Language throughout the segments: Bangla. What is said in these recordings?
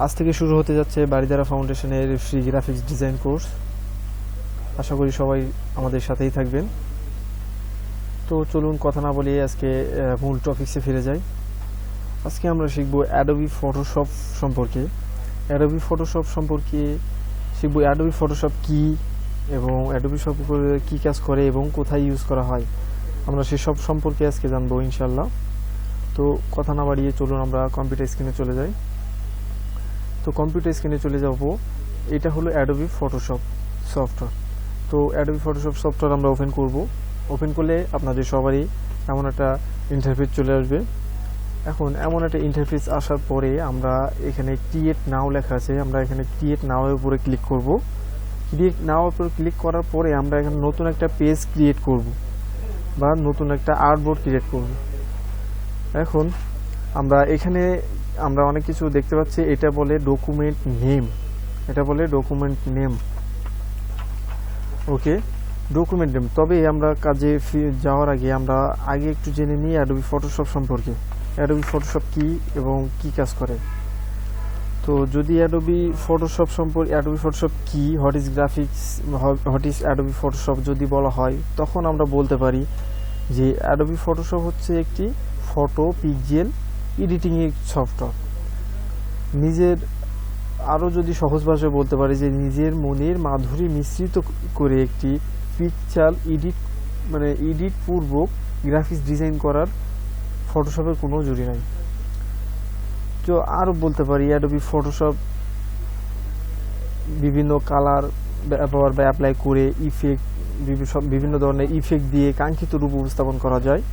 আজ থেকে শুরু হতে যাচ্ছে বারিধারা ফাউন্ডেশনের ফ্রি গ্রাফিক্স ডিজাইন কোর্স। আশা করি সবাই আমাদের সাথেই থাকবেন। তো চলুন কথা না বলিয়ে আজকে মূল টপিকসে ফিরে যাই। আজকে আমরা শিখব অ্যাডোবি ফটোশপ সম্পর্কে। অ্যাডোবি ফটোশপ সম্পর্কে শিখব অ্যাডোবি ফটোশপ কি এবং অ্যাডোবি সম্পর্কে কী কাজ করে এবং কোথায় ইউজ করা হয়, আমরা সেসব সম্পর্কে আজকে জানবো ইনশাল্লাহ। তো কথা না বাড়িয়ে চলুন আমরা কম্পিউটার স্ক্রিনে চলে যাই। তো কম্পিউটার স্ক্রিনে চলে যাব, এটা হলো অ্যাডোবি ফটোশপ সফটওয়্যার। তো অ্যাডোবি ফটোশপ সফটওয়্যার আমরা ওপেন করব। ওপেন করলে আপনাদের সবারই এমন একটা ইন্টারফেস চলে আসবে। এখন এমন একটা ইন্টারফেস আসার পরে আমরা এখানে ক্রিয়েট নাও লেখা আছে, আমরা এখানে ক্রিয়েট নাও এর উপরে ক্লিক করব। ক্রিয়েট নাও এর উপরে ক্লিক করার পরে আমরা এখানে নতুন একটা পেজ ক্রিয়েট করব বা নতুন একটা আর্টবোর্ড ক্রিয়েট করব। এখন আমরা এখানে অনেক কিছু দেখতে পাচ্ছি, এটা বলে ডকুমেন্ট নেম, এটা বলে ডকুমেন্ট নেম। ওকে, ডকুমেন্ট নেম। তবে আমরা কাজে যাওয়ার আগে আমরা একটু জেনে নিই অ্যাডোবি ফটোশপ সম্পর্কে। অ্যাডোবি ফটোশপ কি এবং কি কাজ করে। তো যদি অ্যাডোবি ফটোশপ সম্পর্কে, অ্যাডোবি ফটোশপ কি, what is graphics, what is Adobe Photoshop যদি বলা হয়, তখন আমরা বলতে পারি যে অ্যাডোবি ফটোশপ হচ্ছে একটি ফটো পিক্সেল এডিটিংয়ের সফটওয়্যার। নিজের আরও যদি সহজ ভাষায় বলতে পারি যে নিজের মনের মাধুরী মিশ্রিত করে একটি পিকচার এডিট পূর্বক গ্রাফিক্স ডিজাইন করার ফটোশপের কোনো জুড়ি নাই। তো আরও বলতে পারি অ্যাডোবি ফটোশপ বিভিন্ন কালার ব্যবহার বা অ্যাপ্লাই করে বিভিন্ন ধরনের ইফেক্ট দিয়ে কাঙ্ক্ষিত রূপ উপস্থাপন করা যায়।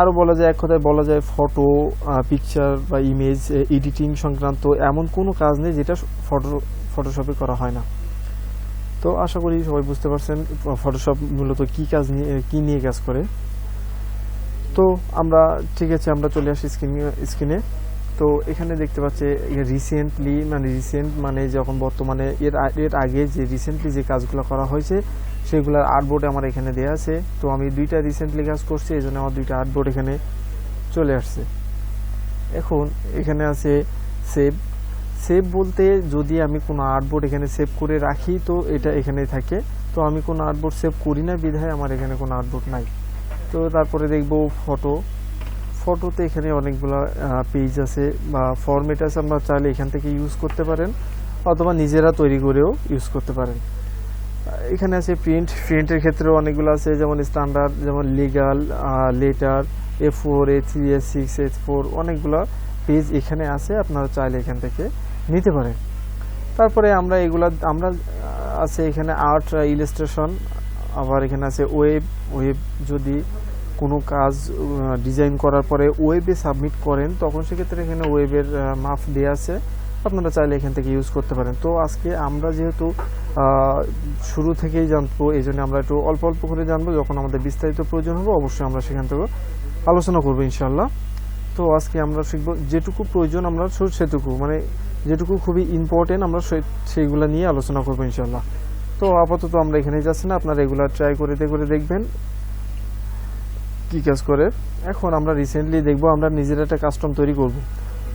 আরও বলা যায়, এক কথায় বলা যায় ফটো পিকচার বা ইমেজ এডিটিং সংক্রান্ত এমন কোনো কাজ নেই যেটা ফটোশপে করা হয় না। তো আশা করি সবাই বুঝতে পারছেন ফটোশপ মূলত কী নিয়ে কাজ করে। তো আমরা ঠিক আছে, আমরা চলে আসি স্ক্রিনে। তো এখানে দেখতে পাচ্ছি রিসেন্ট মানে যখন বর্তমানে এর আগে যে রিসেন্টলি যে কাজগুলো করা হয়েছে সেগুলোর আর্টবোর্ড আমার এখানে দেওয়া আছে। তো আমি দুইটা রিসেন্টলি কাজ করছি, এই জন্য আমার দুইটা আর্টবোর্ড এখানে চলে আসছে। এখন এখানে আছে সেভ বলতে যদি আমি কোনো আর্টবোর্ড এখানে সেভ করে রাখি তো এটা এখানে থাকে। তো আমি কোনো আর্টবোর্ড সেভ করি না বিধায় আমার এখানে কোনো আর্টবোর্ড নাই। তো তারপরে দেখব ফটোতে এখানে অনেকগুলো পেজ আছে বা ফরম্যাট আছে, আমরা চাইলে এখান থেকে ইউজ করতে পারেন অথবা নিজেরা তৈরি করেও ইউজ করতে পারেন। এখানে আছে প্রিন্টের ক্ষেত্রেও অনেকগুলো আছে, যেমন স্ট্যান্ডার্ড, যেমন legal, letter, A4, A3, A6, A4 অনেকগুলো পেজ এখানে আছে, আপনারা চাইলে এখান থেকে নিতে পারেন। তারপরে আমরা আছে এখানে আর্ট ইলাস্ট্রেশন, আবার এখানে আছে ওয়েব যদি কোনো কাজ ডিজাইন করার পরে ওয়েবে সাবমিট করেন তখন সেক্ষেত্রে এখানে ওয়েবের মাপ দেওয়া আছে, আপনারা চাইলে এখান থেকে ইউজ করতে পারেন। তো আজকে আমরা যেহেতু শুরু থেকেই জানবো, এই জন্য আমরা একটু অল্প অল্প করে জানবো, যখন আমাদের বিস্তারিত প্রয়োজন হবে অবশ্যই আমরা সেখান থেকে আলোচনা করবো ইনশাল্লাহ। তো আজকে আমরা শিখবো যেটুকু প্রয়োজন আমরা সেটুকু, মানে যেটুকু খুবই ইম্পর্টেন্ট আমরা সেইগুলো নিয়ে আলোচনা করবো ইনশাল্লাহ। তো আপাতত আমরা এখানে যাচ্ছি না, আপনারা রেগুলার ট্রাই করে দেখবেন কি কাজ করে। এখন আমরা রিসেন্টলি দেখবো, আমরা নিজেরা একটা কাস্টম তৈরি করব।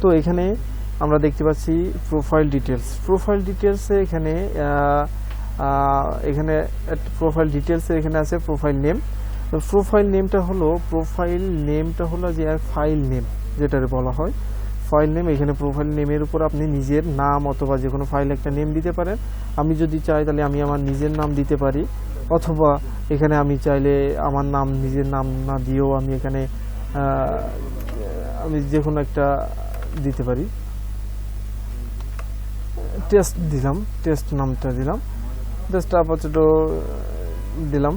তো এখানে আমরা দেখতে পাচ্ছি প্রোফাইল ডিটেলসে এখানে এখানে আছে প্রোফাইল নেম। প্রোফাইল নেমটা হলো যে ফাইল নেম যেটা বলা হয় ফাইল নেম। এখানে প্রোফাইল নেমের উপর আপনি নিজের নাম অথবা যে কোনো ফাইল একটা নেম দিতে পারেন। আমি যদি চাই তাহলে আমি আমার নিজের নাম দিতে পারি, অথবা এখানে আমি চাইলে আমার নিজের নাম না দিয়েও আমি এখানে আমি যে কোনো একটা দিতে পারি। টেস্ট নামটা দিলাম, জাস্ট আপাতত দিলাম।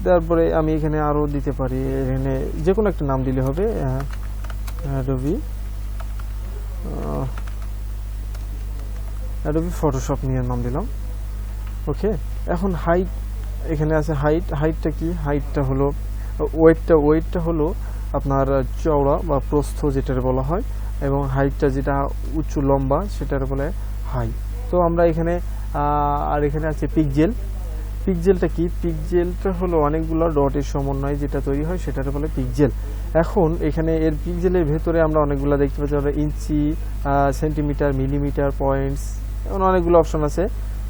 তারপরে আমি এখানে আরও দিতে পারি, এখানে যে কোনো একটা নাম দিলে হবে। অ্যাডোবি ফটোশপ নিয়ে নাম দিলাম। ওকে, এখন হাইট এখানে আছে। হাইটটা কি? হাইটটা হলো ওয়েটটা হলো আপনার চওড়া বা প্রস্থ যেটার বলা হয়, এবং হাইটটা যেটা উঁচু লম্বা সেটার বলে হাইট। তো আমরা এখানে আর এখানে আছে পিক্সেলটা কি? পিক্সেলটা হলো অনেকগুলো ডটের সমন্বয় যেটা তৈরি হয় সেটাকে বলে পিক্সেল। এখন এখানে এর পিক্সেলের ভেতরে আমরা অনেকগুলো দেখতে পাচ্ছি, আমরা ইঞ্চি, সেন্টিমিটার, মিলিমিটার, পয়েন্টস, এমন অনেকগুলো অপশন আছে।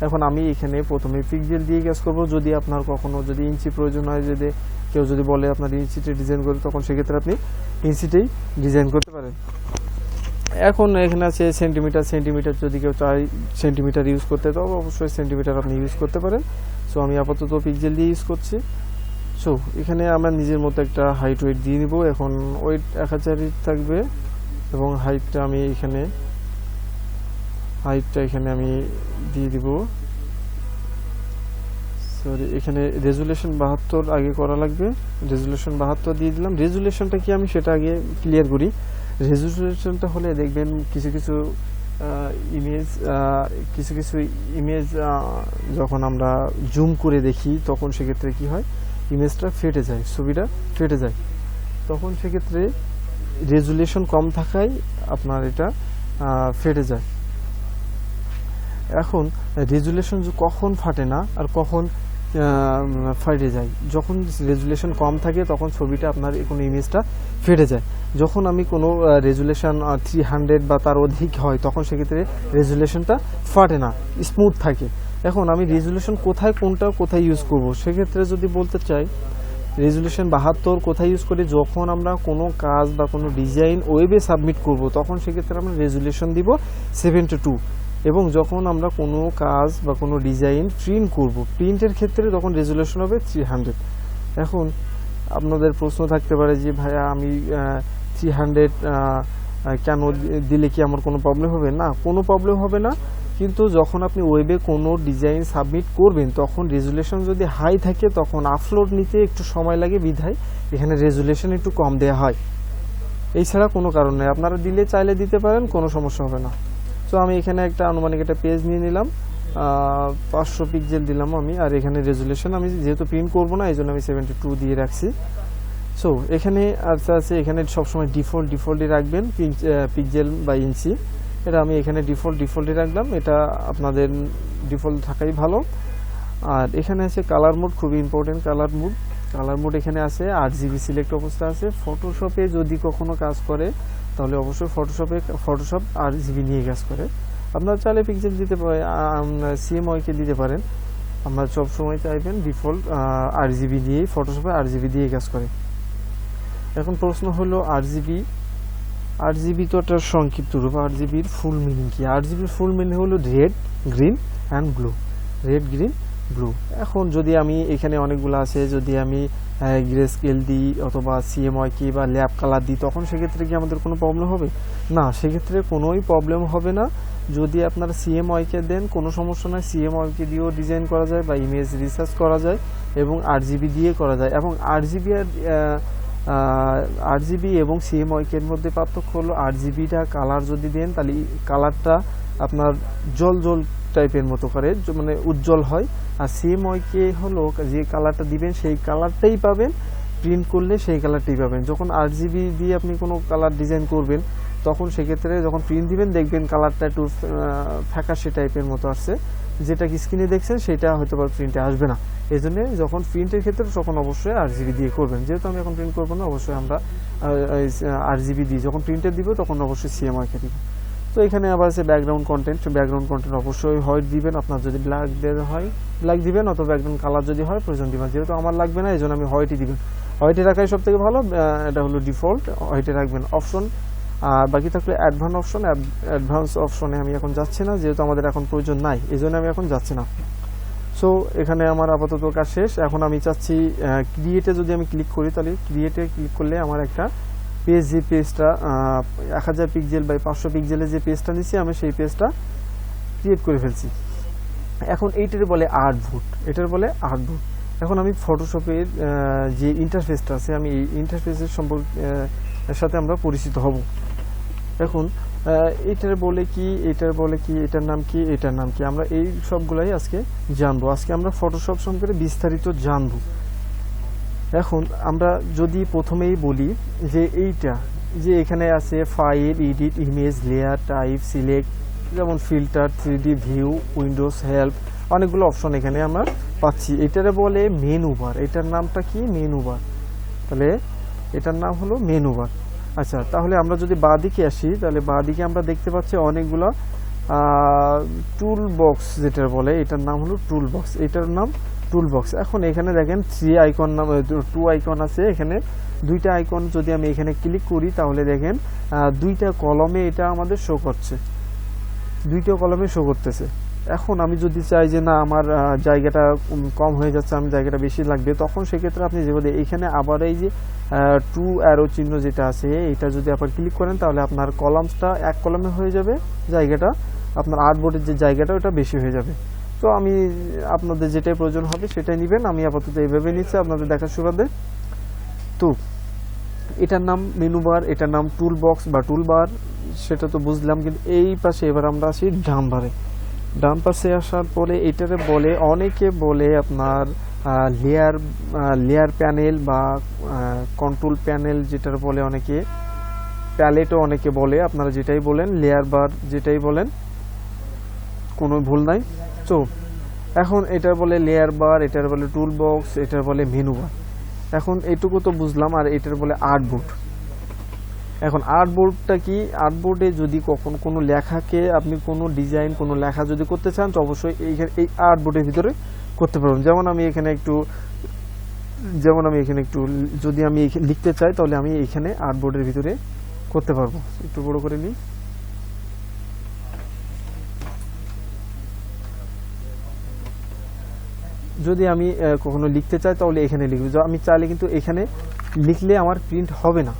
এখন আমি এখানে প্রথমে পিক্সেল দিয়ে কাজ করব। যদি আপনার কখনো যদি ইঞ্চি প্রয়োজন হয়, যদি কেউ যদি বলে আপনার ইঞ্চিতে ডিজাইন করে, তখন সেক্ষেত্রে আপনি ইঞ্চিতেই ডিজাইন করতে পারেন। এখন এখানে আছে সেন্টিমিটার। সেন্টিমিটার যদি কেউ চায় সেন্টিমিটার ইউজ করতে, তবে অবশ্যই সেন্টিমিটার আপনি ইউজ করতে পারেন। সো আমি আপাতত পিক্সেল দিয়ে ইউজ করছি। সো এখানে আমরা নিজের মতো একটা হাইট ওয়েট দিয়ে নিব। এখন ওয়েট 1000 থাকবে এবং হাইটটা আমি এখানে আমি দিয়ে দিব। সরি, এখানে রেজুলেশন 72 আগে করা লাগবে। রেজুলেশন 72 দিয়ে দিলাম। রেজুলেশনটা কি আমি সেটা আগে ক্লিয়ার করি। রেজুলেশনটা হলে দেখবেন কিছু কিছু ইমেজ যখন আমরা জুম করে দেখি, তখন সেক্ষেত্রে কি হয়, ইমেজটা ফেটে যায়, ছবিটা ফেটে যায়। তখন সেক্ষেত্রে রেজুলেশন কম থাকায় আপনার এটা ফেটে যায়। এখন রেজুলেশন কখন ফাটে না আর কখন ফেটে যায়, যখন রেজুলেশন কম থাকে তখন ছবিটা আপনার কোনো ইমেজটা ফেটে যায়। যখন আমি কোনো রেজুলেশন 300 বা তার অধিক হয়, তখন সেক্ষেত্রে রেজুলেশনটা ফাটে না, স্মুথ থাকে। এখন আমি রেজুলেশন কোথায় ইউজ করব, সেক্ষেত্রে যদি বলতে চাই, রেজুলেশন 72 কোথায় ইউজ করি, যখন আমরা কোনো কাজ বা কোনো ডিজাইন ওয়েবে সাবমিট করব, তখন সেক্ষেত্রে আমরা রেজুলেশন দিব 72। এবং যখন আমরা কোনো কাজ বা কোনো ডিজাইন প্রিন্ট করব, প্রিন্টের ক্ষেত্রে তখন রেজুলেশন হবে 300। এখন আপনাদের প্রশ্ন থাকতে পারে যে ভাইয়া আমি 300 কেন দিলে কি আমার কোনো প্রবলেম হবে? না, কোনো প্রবলেম হবে না। কিন্তু যখন আপনি ওয়েবে কোনো ডিজাইন সাবমিট করবেন, তখন রেজুলেশন যদি হাই থাকে, তখন আপলোড নিতে একটু সময় লাগে, বিধায় এখানে রেজুলেশন একটু কম দেওয়া হয়। এছাড়া কোনো কারণ নেই, আপনারা চাইলে দিতে পারেন, কোনো সমস্যা হবে না। সো আমি এখানে একটা আনুমানিক একটা পেজ নিয়ে নিলাম, 500 পিক্সেল দিলাম আমি। আর এখানে রেজুলেশন আমি যেহেতু প্রিন্ট করবো না, এই জন্য আমি 72 দিয়ে রাখছি। সো এখানে আছে এখানে সবসময় ডিফল্টই রাখবেন, পিক্সেল বা ইঞ্চি। এটা আমি এখানে ডিফল্টই রাখলাম, এটা আপনাদের ডিফল্ট থাকাই ভালো। আর এখানে আছে কালার মোড, খুবই ইম্পর্টেন্ট কালার মোড এখানে আছে। RGB সিলেক্ট অবস্থা আছে। ফটোশপে যদি কখনো কাজ করে, তাহলে অবশ্যই ফটোশপ RGB নিয়ে কাজ করে। আপনারা চাইলে পিক্সেল দিতে পারেন, CMYK দিতে পারেন। আপনারা সবসময় চাইবেন ডিফল্ট RGB দিয়েই, ফটোশপে RGB দিয়ে কাজ করে। এখন প্রশ্ন হলো RGB তো একটা সংক্ষিপ্ত রূপ। RGBর ফুল মিনিং কি? RGBর ফুল মিনিং হলো red, green and blue. Red, green, blue. এখন যদি আমি এখানে অনেকগুলো আছে, যদি আমি গ্রে স্কেল দিই অথবা CMYK বা ল্যাব কালার দিই, তখন সেক্ষেত্রে কি আমাদের কোনো প্রবলেম হবে? না, সেক্ষেত্রে কোনোই প্রবলেম হবে না। যদি আপনারা CMYK দেন, কোনো সমস্যা নয়, CMYK দিয়েও ডিজাইন করা যায় বা ইমেজ রিসার্চ করা যায়, এবং RGB দিয়ে করা যায়। এবং RGB এবং CMYK এর মধ্যে পার্থক্য হলো, RGBটা কালার যদি দেন, তাহলে কালারটা আপনার জল টাইপের মতো করে, মানে উজ্জ্বল হয়। আর CMYK হলো যে কালারটা দিবেন সেই কালারটাই পাবেন, প্রিন্ট করলে সেই কালারটাই পাবেন। যখন RGB দিয়ে আপনি কোনো কালার ডিজাইন করবেন, তখন সেক্ষেত্রে যখন প্রিন্ট দিবেন, দেখবেন কালারটা একটু ফ্যাকাশে টাইপের মতো আসছে, যেটা স্ক্রিনে দেখছেন সেটা হয়তো বা প্রিন্টে আসবে না। এই জন্য যখন প্রিন্টের ক্ষেত্রে তখন অবশ্যই RGB দিয়ে করবেন। যেহেতু আমি এখন প্রিন্ট করবো না, অবশ্যই আমরা RGB দিই। যখন প্রিন্টে দিব, তখন অবশ্যই CMYK দিব। তো এখানে আবার আছে ব্যাকগ্রাউন্ড কন্টেন্ট। অবশ্যই হোয়াইট দিবেন। আপনার যদি ব্ল্যাক দেওয়া হয়, ব্ল্যাক দিবেন, অথবা ব্যাকগ্রাউন্ড কালার যদি হয়, প্রয়োজন দিবেন। যেহেতু আমার লাগবে না, এই জন্য আমি হোয়াইটই দিবেন। হোয়াইটে রাখাই সব থেকে ভালো। এটা হলো ডিফল্ট, হোয়াইটে রাখবেন। অপশন আর বাকি থাকলে অ্যাডভান্স অপশনে আমি এখন যাচ্ছি না, যেহেতু আমাদের এখন প্রয়োজন নাই, এই জন্য আমি এখন যাচ্ছি না। সো এখানে আমার আপাতত কাজ শেষ। এখন আমি চাচ্ছি ক্রিয়েটে যদি আমি ক্লিক করি, তাহলে ক্রিয়েটে ক্লিক করলে আমার একটা পেজ, যে পেজটা 1000 পিক্সেল বাই 500 পিক্সেলের যে পেজটা নিচ্ছি, আমি সেই পেজটা ক্রিয়েট করে ফেলছি। এখন এইটার বলে আর্টবুট, এখন আমি ফটোশপের যে ইন্টারফেসটা আছে, আমি এই ইন্টারফেসের সাথে আমরা পরিচিত হব। এখন এটার বলে কি, এটার নাম কি, আমরা এই সবগুলাই আজকে জানবো। আজকে আমরা ফটোশপ সম্পর্কে বিস্তারিত জানবো। এখন আমরা যদি প্রথমেই বলি যে এইটা যে এখানে আছে file, edit, image, layer, type, select, যেমন filter, 3D view, windows, help, অনেকগুলো অপশন এখানে আমরা পাচ্ছি, এটারে বলে মেনু বার। এটার নামটা কি? Menu bar. তাহলে এটার নাম হলো মেনু বার। আচ্ছা, তাহলে আমরা যদি বাঁ দিকে আসি, তাহলে বাঁ দিকে আমরা দেখতে পাচ্ছি অনেকগুলা টুল বক্স যেটা বলে, এটার নাম হলো টুল বক্স। এটার নাম টুল বক্স। এখন এখানে দেখেন 3 আইকন নাম 2 আইকন আছে, এখানে 2টা আইকন যদি আমি এখানে ক্লিক করি তাহলে দেখেন 2টা কলমে এটা আমাদের শো করছে, 2টা কলমে শো করতেছে। এখন আমি যদি চাই যে না আমার জায়গাটা কম হয়ে যাচ্ছে, আমি জায়গাটা বেশি লাগবে, তখন সেক্ষেত্রে আপনি যেভাবে এখানে আবার এই যে 2 অ্যারো চিহ্ন যেটা আছে এটা যদি আবার ক্লিক করেন তাহলে আপনার কলামসটা এক কলমে হয়ে যাবে, জায়গাটা আপনার আর্টবোর্ডের যে জায়গাটা ওটা বেশি হয়ে যাবে। তো আমি আপনাদের যেটাই প্রয়োজন হবে সেটাই নেবেন, আমি আপাতত এইভাবে নিচ্ছি আপনাদের দেখার সুবাদে। তো এটার নাম মেনু বার, এটার নাম টুল বক্স বা টুল বার, সেটা তো বুঝলাম। কিন্তু এই পাশে এবার আমরা আসি ডান বারে। ডান পাশে আসার পরে এটারে বলে, অনেকে বলে আপনার লেয়ার প্যানেল বা কন্ট্রোল প্যানেল যেটার বলে, অনেকে প্যালেটও অনেকে বলে, আপনারা যেটাই বলেন, লেয়ার বার যেটাই বলেন কোনো ভুল নাই। তো এখন এটার বলে লেয়ার বার, এটার বলে টুল বক্স, এটার বলে মেনু বার। এখন এইটুকু তো বুঝলাম। আর এটার বলে আর্টবোর্ড। এখন আর্টবোর্ডটা কি? আর্টবোর্ডে যদি কখন কোনো লেখাকে আপনি কোনো ডিজাইন, কোনো লেখা যদি করতে চান তো অবশ্যই এই আর্টবোর্ডের ভিতরে করতে পারবেন। যেমন আমি এখানে একটু যদি আমি লিখতে চাই তাহলে আমি এখানে আর্টবোর্ডের ভিতরে করতে পারবো। একটু বড় করে নিই। যদি আমি কখনো লিখতে চাই তাহলে এখানে লিখবো। আমি চাইলে কিন্তু এখানে লিখলে আমার প্রিন্ট হবে না।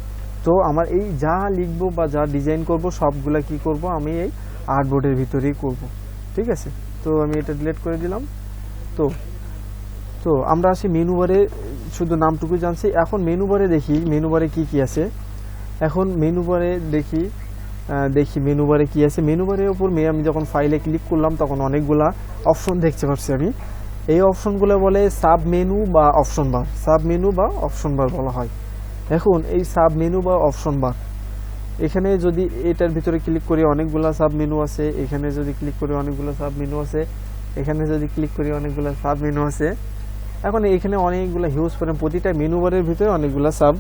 তো আমার এই যা লিখবো বা যা ডিজাইন করব সবগুলা কি করব, আমি এই আর্টবোর্ডের ভিতরেই করব। ঠিক আছে, তো আমি এটা ডিলিট করে দিলাম। তো আমরা আসি মেনু বারে, শুধু নামটুকু জানছি। এখন মেনু বারে দেখি মেনু বারে কি কি আছে। এখন মেনু বারে দেখি মেনু বারে কি আছে। মেনু বারের উপর আমি যখন ফাইলে ক্লিক করলাম তখন অনেকগুলা অপশন দেখতে পাচ্ছি আমি। এই অপশনগুলো বলে সাব মেনু বা অপশন বার। সাব মেনু বা অপশন বার বলা হয়। এখন এই সাব মেনু বা অপশন বার, এখানে যদি এটার ভিতরে ক্লিক করি অনেকগুলা সাব মেনু আছে, এখানে যদি ক্লিক করি অনেকগুলো সাব মেনু আছে, এখানে যদি ক্লিক করি অনেকগুলো সাব মেনু আছে। এখন এখানে অনেকগুলো হিউজ পরিমাণ, প্রতিটা মেনু বারের ভিতরে অনেকগুলো সাব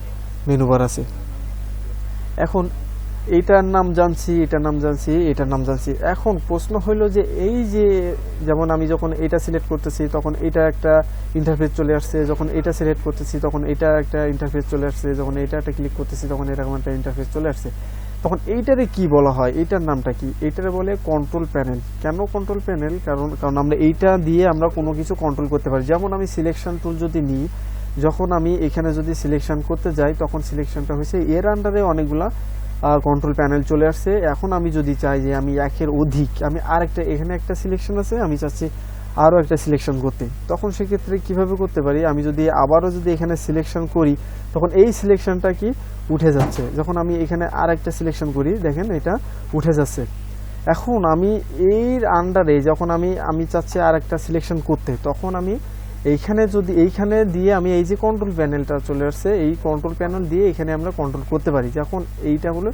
মেনু বার আছে। এখন এইটার নাম জানছি, এটার নাম জানছি, এটার নাম জানছি। এখন প্রশ্ন হইল যে এই যে যেমন আমি যখন এটা সিলেক্ট করতেছি তখন এটা একটা ইন্টারফেস চলে আসছে, যখন এটা সিলেক্ট করতেছি তখন এটা একটা ইন্টারফেস চলে আসছে, যখন এটা একটা ক্লিক করতেছি তখন এরকম একটা ইন্টারফেস চলে আসছে। তখন এইটারে কি বলা হয়, এইটার নামটা কি? এইটারে বলে কন্ট্রোল প্যানেল। কেন কন্ট্রোল প্যানেল? কারণ আমরা এইটা দিয়ে আমরা কোনো কিছু কন্ট্রোল করতে পারি। যেমন আমি সিলেকশন টুল যদি নিই, যখন আমি এখানে যদি সিলেকশন করতে যাই তখন সিলেকশনটা হয়েছে এর আন্ডারে অনেকগুলা কন্ট্রোল প্যানেল চলে আসছে। এখন আমি যদি চাই যে আমি একের অধিক, আমি আরেকটা, এখানে একটা সিলেকশন আছে, আমি চাচ্ছি আরও একটা সিলেকশন করতে, তখন সেক্ষেত্রে কিভাবে করতে পারি? আমি যদি আবারও যদি এখানে সিলেকশন করি তখন এই সিলেকশনটা কি উঠে যাচ্ছে। যখন আমি এখানে আরেকটা সিলেকশন করি দেখেন এটা উঠে যাচ্ছে। এখন আমি এর আন্ডারে যখন আমি চাচ্ছি আরেকটা সিলেকশন করতে, তখন আমি এইখানে দিয়ে আমি এই যে কন্ট্রোল প্যানেলটা চলে আসছে, এই কন্ট্রোল প্যানেল দিয়ে এখানে আমরা কন্ট্রোল করতে পারি। যখন এইটা হলো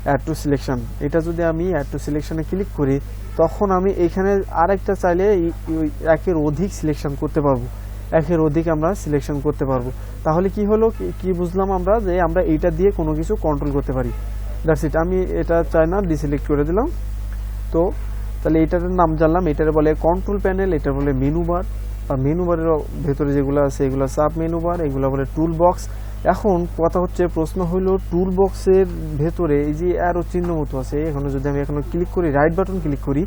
অ্যাড টু সিলেকশন, এটা যদি আমি অ্যাড টু সিলেকশনে ক্লিক করি তখন আমি এখানে আরেকটা চাইলে একের অধিক সিলেকশন করতে পারবো, একের অধিক আমরা সিলেকশন করতে পারবো। তাহলে কি হলো, কি বুঝলাম আমরা, যে আমরা এইটা দিয়ে কোনো কিছু কন্ট্রোল করতে পারি। That's it. আমি এটা চাই না, ডিসিলেক্ট করে দিলাম। তো তাহলে এটার নাম জানলাম, এটার বলে কন্ট্রোল প্যানেল, এটা বলে মেনু বার। আর মেনু বারের ভেতরে যেগুলো আছে এগুলো সাব মেনু বার, এগুলো বলে টুল বক্স। এখন কথা হচ্ছে, প্রশ্ন হইল টুল বক্সের ভেতরে এই যে অ্যারো চিহ্ন মতো আছে, এখানে যদি আমি এখনো ক্লিক করি, রাইট বাটন ক্লিক করি,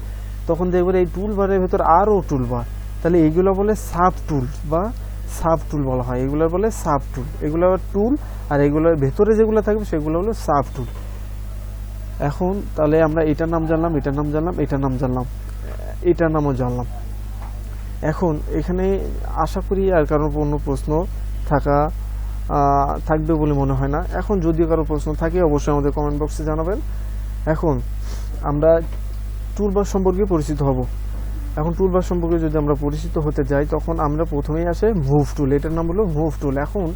তখন দেখবো এই টুল বারের ভেতর আরও টুল বার। তাহলে এইগুলো বলে সাব টুল বা সাব টুল বলা হয়, এগুলো বলে সাব টুল। এগুলো টুল আর এগুলোর ভেতরে যেগুলো থাকবে সেগুলো হলো সাব টুল। এখন তাহলে আমরা এটার নাম জানলাম, এটার নাম জানলাম, এটার নাম জানলাম, এটার নামও জানলাম। এখন এখানে আশা করি আর কারোর কোনো প্রশ্ন থাকবে বলে মনে হয় না। এখন যদি কারো প্রশ্ন থাকে অবশ্যই আমাদের কমেন্ট বক্সে জানাবেন। এখন আমরা টুলবার সম্পর্কে পরিচিত হব। এখন টুলবার সম্পর্কে যদি আমরা পরিচিত হতে যাই তখন আমরা প্রথমেই আসে মুভ টুল, এটার নাম হলো মুভ টুল। এখন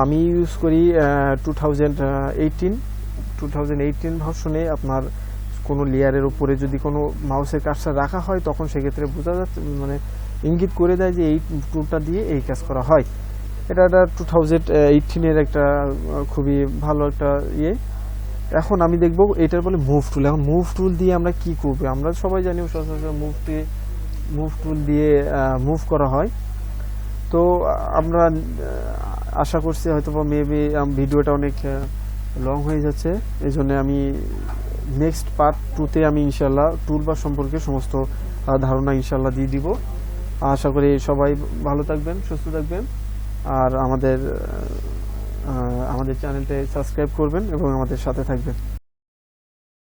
আমি ইউজ করি 2018 ভার্সনে। আপনার কোনো লেয়ারের উপরে যদি কোনো মাউসের কার্সার রাখা হয় তখন সেক্ষেত্রে বোঝা যাচ্ছে, মানে ইঙ্গিত করে দেয় যে এই টুলটা দিয়ে এই কাজ করা হয়। এটা 2018-এর একটা খুবই ভালো একটা ইয়ে। এখন আমি দেখব এটার বলে মুভ টুল। এখন মুভ টুল দিয়ে আমরা কি করব? আমরা সবাই জানি সচরাচর মুভ টুল দিয়ে মুভ করা হয়। তো আমরা আশা করছি হয়তো মেবি ভিডিওটা অনেক লং হয়ে যাচ্ছে, এই জন্য আমি নেক্সট পার্ট 2-তে আমি ইনশাল্লাহ টুলবার সম্পর্কে সমস্ত ধারণা ইনশাল্লাহ দিয়ে দিব। আশা করি সবাই ভালো থাকবেন, সুস্থ থাকবেন, আর আমাদের চ্যানেলটা সাবস্ক্রাইব করবেন এবং আমাদের সাথে থাকবেন।